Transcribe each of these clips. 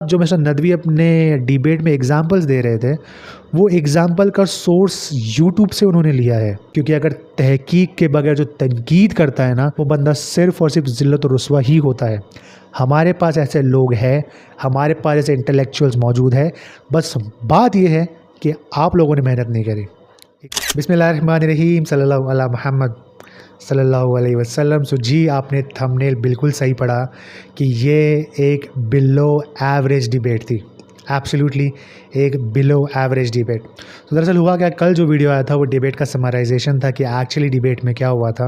जो मिस्टर नदवी अपने डिबेट में एग्जाम्पल्स दे रहे थे, वो एग्जाम्पल का सोर्स यूट्यूब से उन्होंने लिया है, क्योंकि अगर तहकीक के बगैर जो तनकीद करता है ना, वो बंदा सिर्फ़ और सिर्फ ज़िल्लत और रुसवा ही होता है। हमारे पास ऐसे लोग हैं, हमारे पास ऐसे इंटेलेक्चुअल्स मौजूद है, बस बात ये है कि आप लोगों ने मेहनत नहीं करी। बिस्मिल्लाहिर्रहमानिर्रहीम, सल्लल्लाहु अला मुहम्मद सल्लल्लाहु अलैहि वसल्लम। सो जी, आपने थंबनेल बिल्कुल सही पढ़ा कि ये एक बिलो एवरेज डिबेट थी, एब्सोल्युटली एक बिलो एवरेज डिबेट। तो दरअसल हुआ क्या, कल जो वीडियो आया था वो डिबेट का समराइजेशन था कि एक्चुअली डिबेट में क्या हुआ था,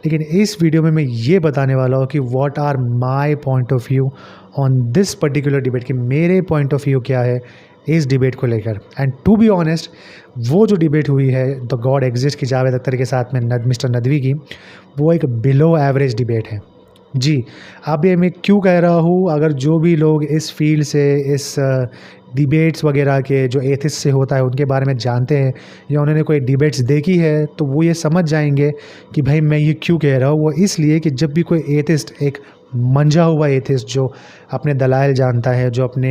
लेकिन इस वीडियो में मैं ये बताने वाला हूँ कि what are my point of view on this particular debate, कि मेरे पॉइंट ऑफ व्यू क्या है इस डिबेट को लेकर। एंड टू बी ऑनेस्ट, वो जो डिबेट हुई है द गॉड एग्जिस्ट की जावेद अख्तर के साथ में मिस्टर नदवी की, वो एक बिलो एवरेज डिबेट है। जी, अब ये मैं क्यों कह रहा हूँ, अगर जो भी लोग इस फील्ड से, इस डिबेट्स वगैरह के जो एथिस्ट से होता है उनके बारे में जानते हैं या उन्होंने कोई डिबेट्स देखी है, तो वो ये समझ जाएंगे कि भाई मैं ये क्यों कह रहा हूँ। वो इसलिए कि जब भी कोई एथिस्ट, एक मंझा हुआ एथिस्ट जो अपने दलाइल जानता है, जो अपने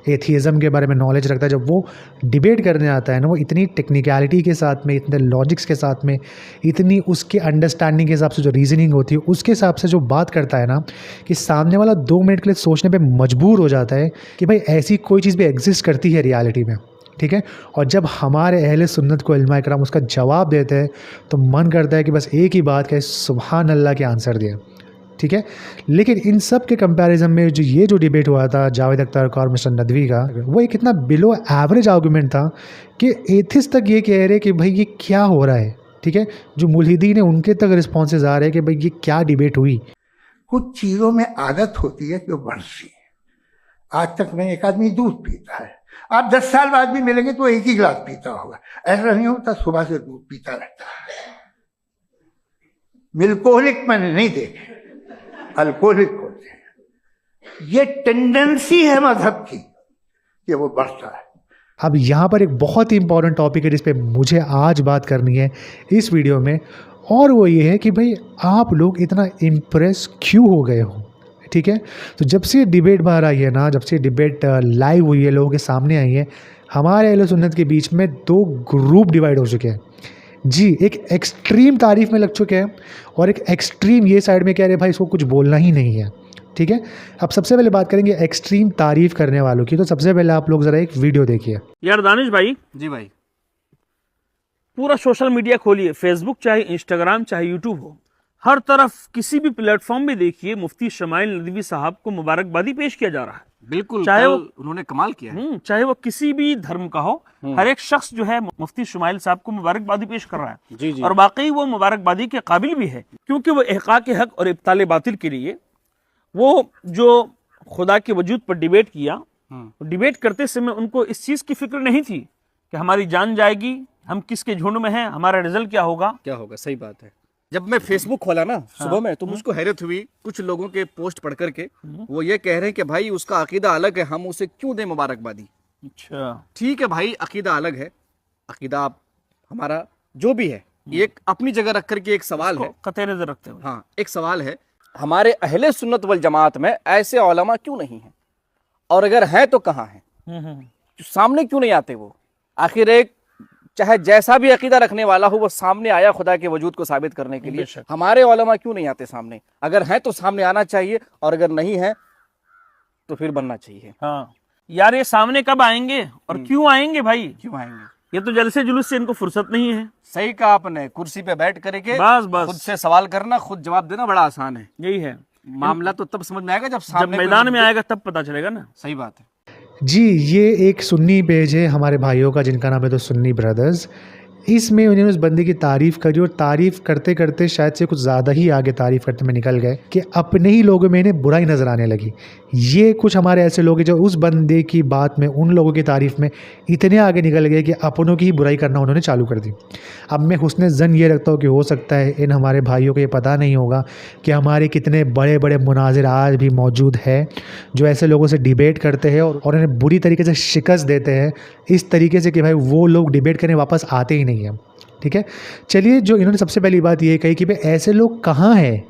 एथिज़म के बारे में नॉलेज रखता है, जब वो डिबेट करने आता है ना, वो इतनी टेक्निकलिटी के साथ में, इतने लॉजिक्स के साथ में, इतनी उसके अंडरस्टैंडिंग के हिसाब से जो रीजनिंग होती है उसके हिसाब से जो बात करता है ना, कि सामने वाला 2 मिनट के लिए सोचने पे मजबूर हो जाता है कि भाई ऐसी कोई चीज़ भी एग्जिस्ट करती है रियलिटी में। ठीक है, और जब हमारे अहले सुन्नत को इल्मा इकराम उसका जवाब देते हैं तो मन करता है कि बस एक ही बात कहे, सुभान अल्लाह के आंसर दिए। ठीक है, लेकिन इन सब के कंपैरिजन में जो डिबेट हुआ था जावेद अख्तर का और मिस्टर नदवी का, वो एक इतना बिलो एवरेज आर्गूमेंट था कि एथिस्ट तक ये कह रहे कि भाई ये क्या हो रहा है। ठीक है, जो मुल्हिदीन है उनके तक रिस्पॉन्सेज आ रहे हैं कि भाई ये क्या डिबेट हुई। कुछ चीज़ों में आदत होती है जो बढ़ती है। आज तक में एक आदमी दूध पीता है, आप 10 साल बाद भी मिलेंगे तो एक ही गिलास पीता होगा, ऐसा नहीं होता सुबह से दूध पीता रहता है। मिल्कोहलिक मैंने नहीं देखे, अल्कोहलिक होते हैं। ये टेंडेंसी है मजहब की कि वो बढ़ता है। अब यहाँ पर एक बहुत ही इंपॉर्टेंट टॉपिक है जिस पे मुझे आज बात करनी है इस वीडियो में, और वो ये है कि भाई आप लोग इतना इम्प्रेस क्यों हो गए हो। ठीक है, तो जब से डिबेट बाहर आई है ना, जब से डिबेट लाइव हुई है, लोगों के सामने आई है, हमारे अहले सुन्नत के बीच में 2 ग्रुप डिवाइड हो चुके हैं। जी, एक एक्सट्रीम तारीफ़ में लग चुके हैं और एक एक्सट्रीम ये साइड में कह रहे हैं भाई इसको कुछ बोलना ही नहीं है। ठीक है, अब सबसे पहले बात करेंगे एक्सट्रीम तारीफ़ करने वालों की। तो सबसे पहले आप लोग ज़रा एक वीडियो देखिए। यार दानिश भाई, जी भाई, पूरा सोशल मीडिया खोलिए, फेसबुक चाहे इंस्टाग्राम चाहे यूट्यूब हो, हर तरफ किसी भी प्लेटफॉर्म में देखिए मुफ्ती शमाइल नदवी साहब को मुबारकबादी पेश किया जा रहा है। बिल्कुल, चाहे वो उन्होंने कमाल किया है। चाहे वो किसी भी धर्म का हो, हर एक शख्स जो है मुफ्ती शमाइल साहब को मुबारकबादी पेश कर रहा है। जी जी। और वाकई वो मुबारकबादी के काबिल भी है, क्योंकि वो इहक़ाक़ हक और इब्ताल बातिल के लिए वो जो खुदा के वजूद पर डिबेट किया, डिबेट करते समय उनको इस चीज़ की फिक्र नहीं थी कि हमारी जान जाएगी, हम किसके झुंड में हैं, हमारा रिजल्ट क्या होगा। सही बात है। जब मैं फेसबुक खोला ना सुबह में, तो मुझको हैरत हुई कुछ लोगों के पोस्ट पढ़ करके। वो ये कह रहे हैं कि भाई उसका अकीदा अलग है, हम उसे क्यों दें मुबारकबादी। अच्छा, ठीक है भाई, अकीदा अलग है, अकीदा हमारा जो भी है, एक अपनी जगह रख करके एक सवाल है, कतई नजर रखते हुए। हाँ, एक सवाल है, हमारे अहले सुन्नत वल जमात में ऐसे उलमा क्यों नहीं हैं, और अगर हैं तो कहाँ हैं, सामने क्यों नहीं आते वो। आखिर एक चाहे जैसा भी अकीदा रखने वाला हो, वो सामने आया खुदा के वजूद को साबित करने के लिए। हमारे उलमा क्यों नहीं आते सामने? अगर हैं तो सामने आना चाहिए, और अगर नहीं है तो फिर बनना चाहिए। हाँ यार, ये सामने कब आएंगे और क्यों आएंगे भाई? क्यों आएंगे? ये तो जलसे जुलूस से इनको फुर्सत नहीं है। सही कहा आपने, कुर्सी पे बैठ करके बस खुद से सवाल करना, खुद जवाब देना बड़ा आसान है। यही है मामला तो तब समझ में आएगा जब मैदान में आएगा, तब पता चलेगा ना। सही बात है जी, ये एक सुन्नी पेज है हमारे भाइयों का जिनका नाम है द सुन्नी ब्रदर्स। इसमें उन्होंने उस बंदे की तारीफ़ करी और तारीफ़ करते करते शायद से कुछ ज़्यादा ही आगे तारीफ़ करते में निकल गए कि अपने ही लोगों में इन्हें बुराई नज़र आने लगी। ये कुछ हमारे ऐसे लोग हैं जो उस बंदे की बात में, उन लोगों की तारीफ़ में इतने आगे निकल गए कि अपनों की ही बुराई करना उन्होंने चालू कर दी। अब मैं हुस्न ज़न ये रखता हूँ कि हो सकता है इन हमारे भाइयों को ये पता नहीं होगा कि हमारे कितने बड़े बड़े मुनाजिर आज भी मौजूद है जो ऐसे लोगों से डिबेट करते हैं और उन्हें बुरी तरीके से शिकस्त देते हैं, इस तरीके से कि भाई वो लोग डिबेट करने वापस आते ही नहीं हैं। ठीक है, चलिए, जो इन्होंने सबसे पहली बात ये कही कि भाई ऐसे लोग कहाँ हैं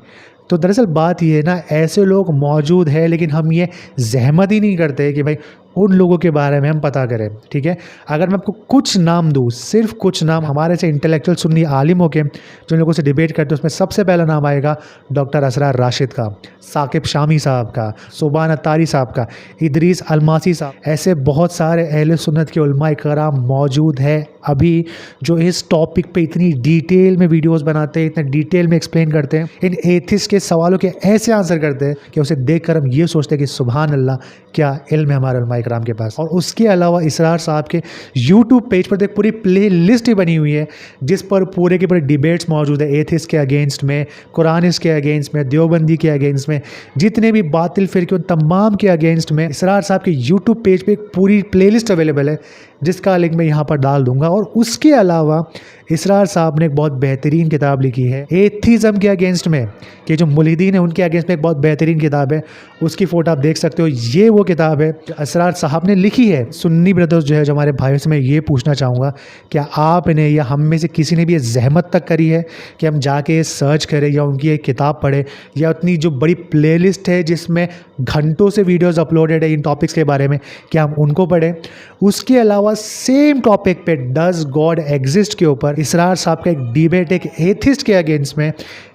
तो दरअसल बात ये है ना, ऐसे लोग मौजूद है लेकिन हम ये ज़हमत ही नहीं करते कि भाई उन लोगों के बारे में हम पता करें। ठीक है, अगर मैं आपको कुछ नाम दूँ, सिर्फ कुछ नाम हमारे से इंटेलेक्चुअल सुन्नी आलिमों के जो लोगों से डिबेट करते हैं, उसमें सबसे पहला नाम आएगा डॉक्टर असरार राशिद का, साकिब शामी साहब का, सुबान अत्तारी साहब का, इदरीस अलमासी साहब। ऐसे बहुत सारे अहले सुन्नत के उलमाए कराम मौजूद है अभी जो इस टॉपिक पे इतनी डिटेल में वीडियोस बनाते हैं, इतने डिटेल में एक्सप्लेन करते हैं, इन एथिस्ट के सवालों के ऐसे आंसर करते हैं कि उसे देखकर हम ये सोचते हैं कि सुभान अल्लाह, क्या इल्म है हमारे उलमाए कराम के पास। और उसके अलावा इसरार साहब के यूट्यूब पेज पर तो एक पूरी प्ले लिस्ट ही बनी हुई है जिस पर पूरे के पूरे डिबेट्स मौजूद है, एथिस्ट के अगेंस्ट में, कुरानिस्ट के अगेंस्ट में, देवबंदी के अगेंस्ट में, जितने भी बातिल फिरके उन तमाम के अगेंस्ट में इसरार साहब के यूट्यूब पेज पे एक पूरी प्लेलिस्ट अवेलेबल है जिसका लिंक मैं यहाँ पर डाल दूंगा। और उसके अलावा इसरार साहब ने एक बहुत बेहतरीन किताब लिखी है एथिज़म के अगेंस्ट में, कि जो मुल्हिदीन है उनके अगेंस्ट में एक बहुत बेहतरीन किताब है, उसकी फ़ोटो आप देख सकते हो। ये वो किताब है जो इसरार साहब ने लिखी है। सुन्नी ब्रदर्स जो है, जो हमारे भाइयों से मैं ये पूछना चाहूँगा, क्या आपने या हम में से किसी ने भी ये जहमत तक करी है कि हम जाके सर्च करें या उनकी एक किताब पढ़ें, या उतनी जो बड़ी प्लेलिस्ट है जिसमें घंटों से वीडियोज़ अपलोडेड है इन टॉपिक्स के बारे में, क्या हम उनको पढ़ें? उसके अलावा सेम टॉपिक पे डज गॉड एग्जिस्ट के ऊपर इसरार साहब का एक डिबेट एक एथिस्ट के अगेंस्ट में,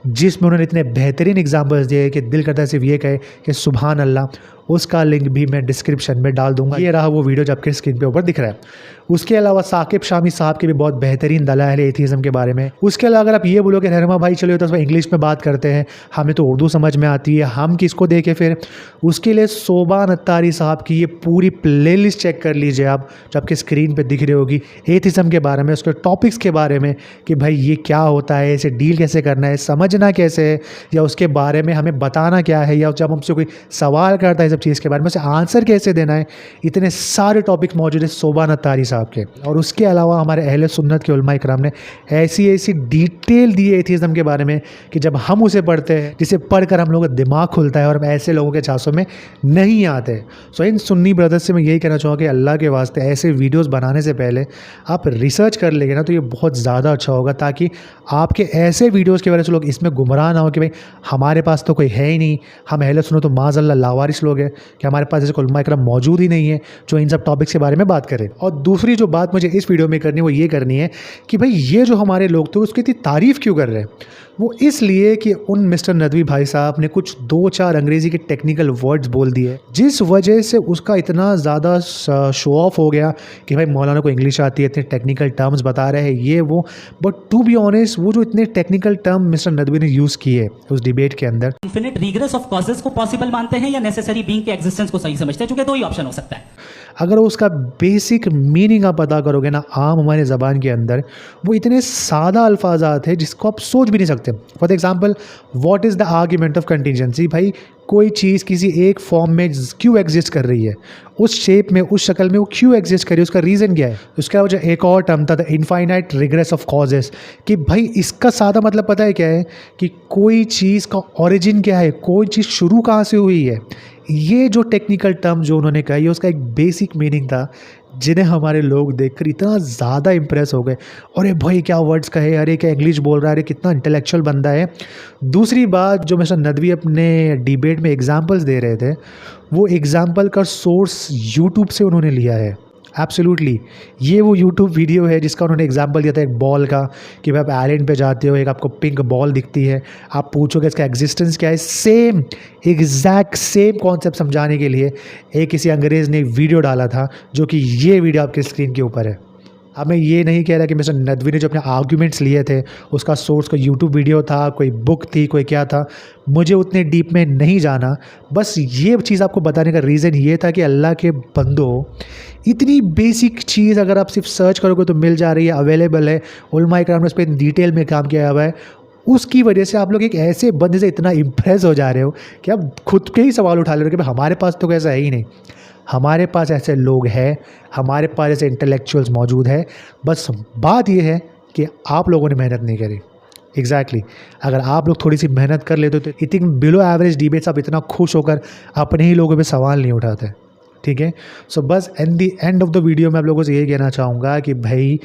जिसमें उन्होंने इतने बेहतरीन एग्जांपल्स दिए कि दिल करता है सिर्फ ये कहे कि सुभान अल्लाह। उसका लिंक भी मैं डिस्क्रिप्शन में डाल दूंगा। ये रहा वो वीडियो जो आपके स्क्रीन पे ऊपर दिख रहा है। उसके अलावा साकिब शामी साहब के भी बहुत बेहतरीन दलाइल एथिज़म के बारे में। उसके अलावा अगर आप ये बोलो कि रहनुमा भाई चलो तो उसमें इंग्लिश में बात करते हैं, हमें तो उर्दू समझ में आती है, हम किसको देखें फिर? उसके लिए सुबान अत्तारी साहब की ये पूरी प्लेलिस्ट चेक कर लीजिए आप, जो आपके स्क्रीन पर दिख रही होगी, एथिज़म के बारे में, उसके टॉपिक्स के बारे में कि भाई ये क्या होता है, इसे डील कैसे करना है, समझना कैसे है, या उसके बारे में हमें बताना क्या है, या जब हमसे कोई सवाल करता है सब चीज़ के बारे में उसे आंसर कैसे देना है। इतने सारे टॉपिक्स मौजूद है सुबान अत्तारी साहब के। और उसके अलावा हमारे अहले सुन्नत के उलमाए कराम ने ऐसी डिटेल दी है एथिज़म के बारे में कि जब हम उसे पढ़ते हैं, जिसे पढ़कर हम लोगों का दिमाग खुलता है और हम ऐसे लोगों के चांसों में नहीं आते। सो इन सुन्नी ब्रदर्स से मैं यही कहना चाहूँगा कि अल्लाह के वास्ते ऐसे वीडियोस बनाने से पहले आप रिसर्च कर लेंगे ना तो ये बहुत ज़्यादा अच्छा होगा, ताकि आपके ऐसे वीडियोज़ की वजह से लोग इसमें गुमराह ना हो कि भाई हमारे पास तो कोई है ही नहीं, हम अहले सुन्नत तो माज़अल्लाह लावारिस लोग हैं कि हमारे पास ऐसे उलमाए कराम मौजूद ही नहीं है जो इन सब टॉपिक्स के बारे में बात करें। और दूसरी जो बात मुझे इस वीडियो में करनी है वो ये करनी है कि भाई ये जो हमारे लोग थे उसकी इतनी तारीफ़ क्यों कर रहे हैं? वो इसलिए कि उन मिस्टर नदवी भाई साहब ने कुछ 2-4 अंग्रेज़ी के टेक्निकल वर्ड्स बोल दिए, जिस वजह से उसका इतना ज़्यादा शो ऑफ हो गया कि भाई मौलाना को इंग्लिश आती है, इतने टेक्निकल टर्म्स बता रहे हैं ये वो। बट टू बी ऑनेस्ट, वो जो इतने टेक्निकल टर्म मिस्टर नदवी ने यूज़ किए उस डिबेट के अंदर, इन्फिनिट रिग्रेस ऑफ कॉजेस को पॉसिबल मानते हैं या नेसेसरी बीइंग के एग्जिस्टेंस को सही समझते हैं? चूंकि दो ही ऑप्शन हो सकता है। अगर उसका बेसिक मीनिंग आप पता करोगे ना आम हमारे ज़बान के अंदर, वो इतने सादा अल्फाजात है जिसको आप सोच भी नहीं सकते। For example, what is the argument of contingency? भाई कोई चीज़ किसी एक फॉर्म में क्यों एग्जिस्ट कर रही है, उस शेप में, उस शक्ल में वो क्यों एग्जिस्ट कर रही है, उसका रीज़न क्या है? उसका जो एक और टर्म था the infinite regress of causes, कि भाई इसका सादा मतलब पता है क्या है कि कोई चीज़ का ओरिजिन क्या है, कोई चीज़ शुरू कहाँ से हुई है। ये जो टेक्निकल टर्म जो उन्होंने कहा, ये उसका एक बेसिक मीनिंग था जिन्हें हमारे लोग देखकर इतना ज़्यादा इम्प्रेस हो गए। अरे भाई क्या वर्ड्स कहे, अरे क्या इंग्लिश बोल रहा है, अरे कितना इंटेलेक्चुअल बंदा है। दूसरी बात, जो मिस्टर नदवी अपने डिबेट में एग्जांपल्स दे रहे थे, वो एग्जांपल का सोर्स यूट्यूब से उन्होंने लिया है। एब्सोल्युटली, ये वो यूट्यूब वीडियो है जिसका उन्होंने एग्जांपल दिया था एक बॉल का, कि भाई आप आइलैंड पे जाते हो, एक आपको पिंक बॉल दिखती है, आप पूछोगे इसका एग्जिस्टेंस क्या है। सेम एग्जैक्ट सेम कॉन्सेप्ट समझाने के लिए एक किसी अंग्रेज़ ने वीडियो डाला था, जो कि ये वीडियो आपके स्क्रीन के ऊपर है। अब मैं ये नहीं कह रहा कि मिस्टर नदवी ने जो अपने आर्ग्यूमेंट्स लिए थे उसका सोर्स कोई यूट्यूब वीडियो था, कोई बुक थी, कोई क्या था, मुझे उतने डीप में नहीं जाना। बस ये चीज़ आपको बताने का रीज़न ये था कि अल्लाह के बंदो, इतनी बेसिक चीज़ अगर आप सिर्फ सर्च करोगे तो मिल जा रही है, अवेलेबल है, उलमाए कराम ने उस पर डिटेल में काम किया हुआ है। उसकी वजह से आप लोग एक ऐसे बंदे से इतना इम्प्रेस हो जा रहे हो कि आप खुद के ही सवाल उठा ले रहे हो कि भाई हमारे पास तो कैसा है ही नहीं। हमारे पास ऐसे लोग हैं, हमारे पास ऐसे इंटेलेक्चुअल्स मौजूद है। बस बात यह है कि आप लोगों ने मेहनत नहीं करी। एग्जैक्टली, अगर आप लोग थोड़ी सी मेहनत कर लेते तो इतनी बिलो एवरेज डिबेट्स आप इतना खुश होकर अपने ही लोगों पे सवाल नहीं उठाते। ठीक है, सो बस at the end of the video मैं आप लोगों से यही कहना चाहूँगा कि भाई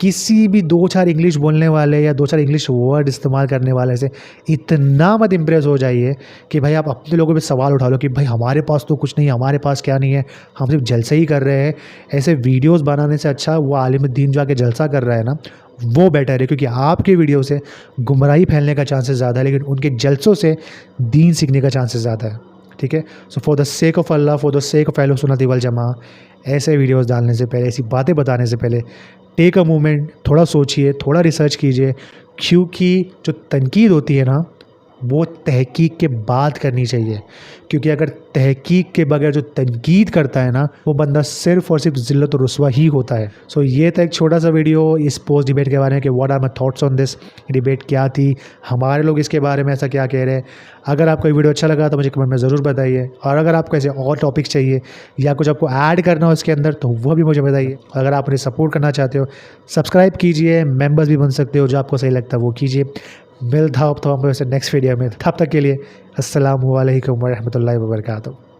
किसी भी 2-4 इंग्लिश बोलने वाले या 2-4 इंग्लिश वर्ड इस्तेमाल करने वाले से इतना मत इम्प्रेस हो जाइए कि भाई आप अपने लोगों पे सवाल उठा लो कि भाई हमारे पास तो कुछ नहीं, हमारे पास क्या नहीं है, हम सिर्फ जलसे ही कर रहे हैं। ऐसे वीडियोस बनाने से अच्छा वो आलिम दीन जो आके जलसा कर रहा है ना, वो बेटर है, क्योंकि आपके वीडियो से गुमराही फैलने का चांसेस ज़्यादा है, लेकिन उनके जलसों से दीन सीखने का चांसेस ज़्यादा है। ठीक है, so for the sake of Allah, for the sake of अहले सुन्नत वल जमा, ऐसे वीडियोस डालने से पहले, ऐसी बातें बताने से पहले टेक अ मोमेंट, थोड़ा सोचिए, थोड़ा रिसर्च कीजिए, क्योंकि जो तनकीद होती है ना वो तहकीक के बाद करनी चाहिए, क्योंकि अगर तहकीक के बगैर जो तनकीद करता है ना वो बंदा सिर्फ़ और सिर्फ ज़िल्लत और रुस्वा ही होता है। सो ये था एक छोटा सा वीडियो इस पोस्ट डिबेट के बारे में कि what are my thoughts on this debate, क्या थी, हमारे लोग इसके बारे में ऐसा क्या कह रहे हैं। अगर आपको ये वीडियो अच्छा लगा तो मुझे कमेंट में ज़रूर बताइए, और अगर आपको ऐसे और टॉपिक्स चाहिए या कुछ आपको ऐड करना हो इसके अंदर तो वो भी मुझे बताइए। अगर आप मुझे सपोर्ट करना चाहते हो सब्सक्राइब कीजिए, मेंबर्स भी बन सकते हो, जो आपको सही लगता है वो कीजिए। मिलता हूँ तो हम नेक्स्ट वीडियो में, तब तक के लिए अस्सलामु अलैकुम व रहमतुल्लाहि व बरकातुहू।